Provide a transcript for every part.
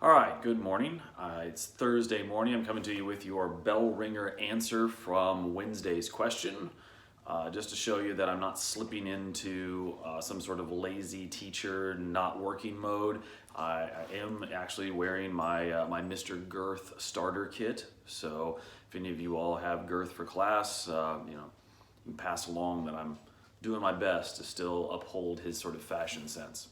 All right, good morning. It's Thursday morning. I'm coming to you with your bell ringer answer from Wednesday's question. Just to show you that I'm not slipping into some sort of lazy teacher not working mode. I am actually wearing my Mr. Girth starter kit. So if any of you all have Girth for class, you can pass along that I'm doing my best to still uphold his sort of fashion sense.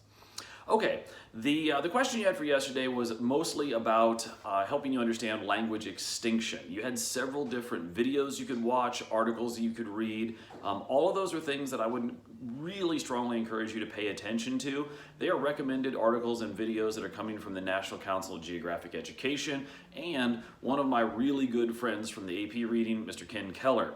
Okay, the question you had for yesterday was mostly about helping you understand language extinction. You had several different videos you could watch, articles you could read. All of those are things that I would really strongly encourage you to pay attention to. They are recommended articles and videos that are coming from the National Council of Geographic Education and one of my really good friends from the AP reading, Mr. Ken Keller.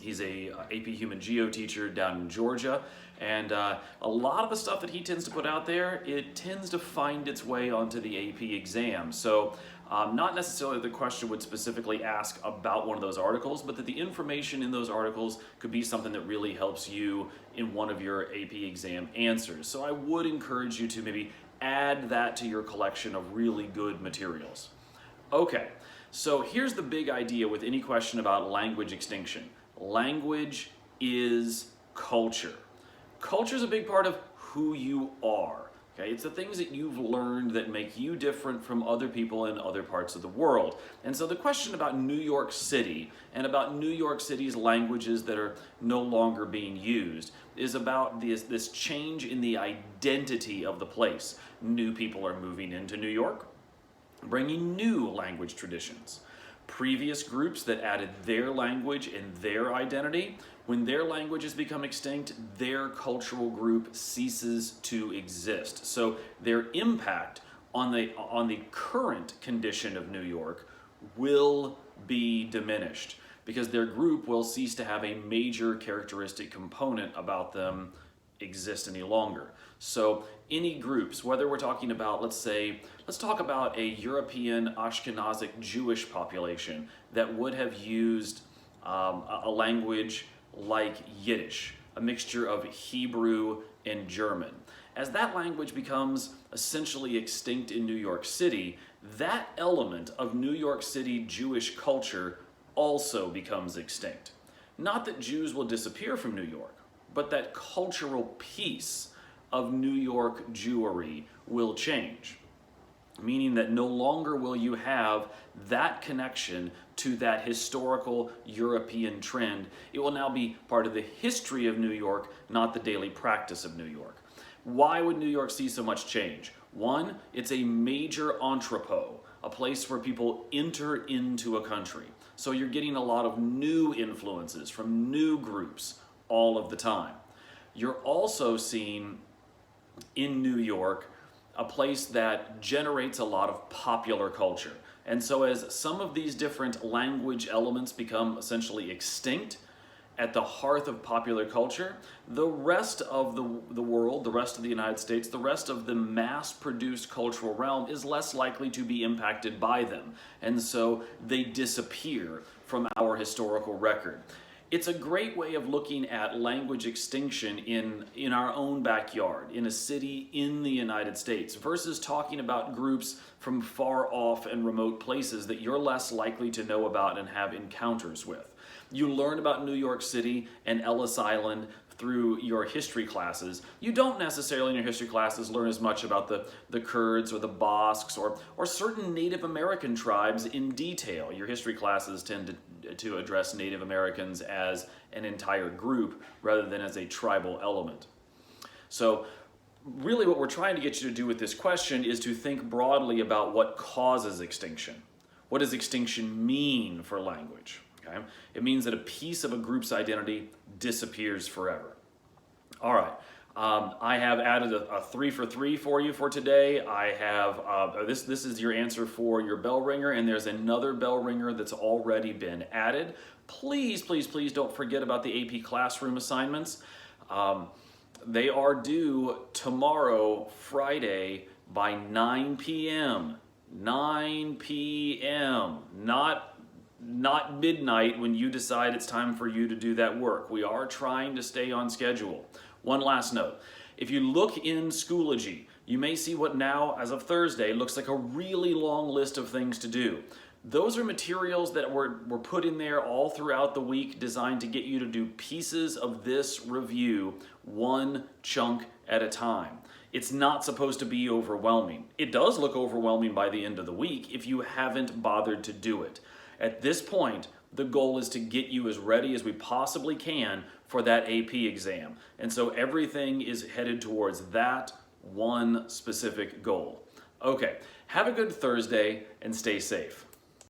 He's a AP Human Geo teacher down in Georgia, and a lot of the stuff that he tends to put out there, it tends to find its way onto the AP exam. So not necessarily the question would specifically ask about one of those articles, but that the information in those articles could be something that really helps you in one of your AP exam answers. So I would encourage you to maybe add that to your collection of really good materials. Okay, so here's the big idea with any question about language extinction. Language is culture. Culture is a big part of who you are. Okay? It's the things that you've learned that make you different from other people in other parts of the world. And so the question about New York City and about New York City's languages that are no longer being used is about this change in the identity of the place. New people are moving into New York, bringing new language traditions. Previous groups that added their language and their identity, when their languages become extinct, their cultural group ceases to exist. So their impact on the current condition of New York will be diminished because their group will cease to have a major characteristic component about them exist any longer. So any groups, whether we're talking about, let's talk about a European Ashkenazic Jewish population that would have used a language like Yiddish, a mixture of Hebrew and German. As that language becomes essentially extinct in New York City, that element of New York City Jewish culture also becomes extinct. Not that Jews will disappear from New York, but that cultural piece of New York Jewry will change, meaning that no longer will you have that connection to that historical European trend. It will now be part of the history of New York, not the daily practice of New York. Why would New York see so much change? One, it's a major entrepot, a place where people enter into a country. So you're getting a lot of new influences from new groups all of the time. You're also seeing in New York a place that generates a lot of popular culture. And so as some of these different language elements become essentially extinct at the hearth of popular culture, the rest of the world, the rest of the United States, the rest of the mass-produced cultural realm is less likely to be impacted by them. And so they disappear from our historical record. It's a great way of looking at language extinction in our own backyard, in a city in the United States, versus talking about groups from far off and remote places that you're less likely to know about and have encounters with. You learn about New York City and Ellis Island through your history classes. You don't necessarily in your history classes learn as much about the Kurds or the Basques or certain Native American tribes in detail. Your history classes tend to address Native Americans as an entire group rather than as a tribal element. So really what we're trying to get you to do with this question is to think broadly about what causes extinction. What does extinction mean for language? Okay? It means that a piece of a group's identity disappears forever. All right. I have added a 3 for 3 for you for today. I have, this is your answer for your bell ringer, and there's another bell ringer that's already been added. Please, please, please don't forget about the AP classroom assignments. They are due tomorrow, Friday, by 9 p.m. 9 p.m. Not midnight when you decide it's time for you to do that work. We are trying to stay on schedule. One last note. If you look in Schoology, you may see what now, as of Thursday, looks like a really long list of things to do. Those are materials that were put in there all throughout the week, designed to get you to do pieces of this review one chunk at a time. It's not supposed to be overwhelming. It does look overwhelming by the end of the week if you haven't bothered to do it. At this point, the goal is to get you as ready as we possibly can for that AP exam. And so everything is headed towards that one specific goal. Okay, have a good Thursday and stay safe.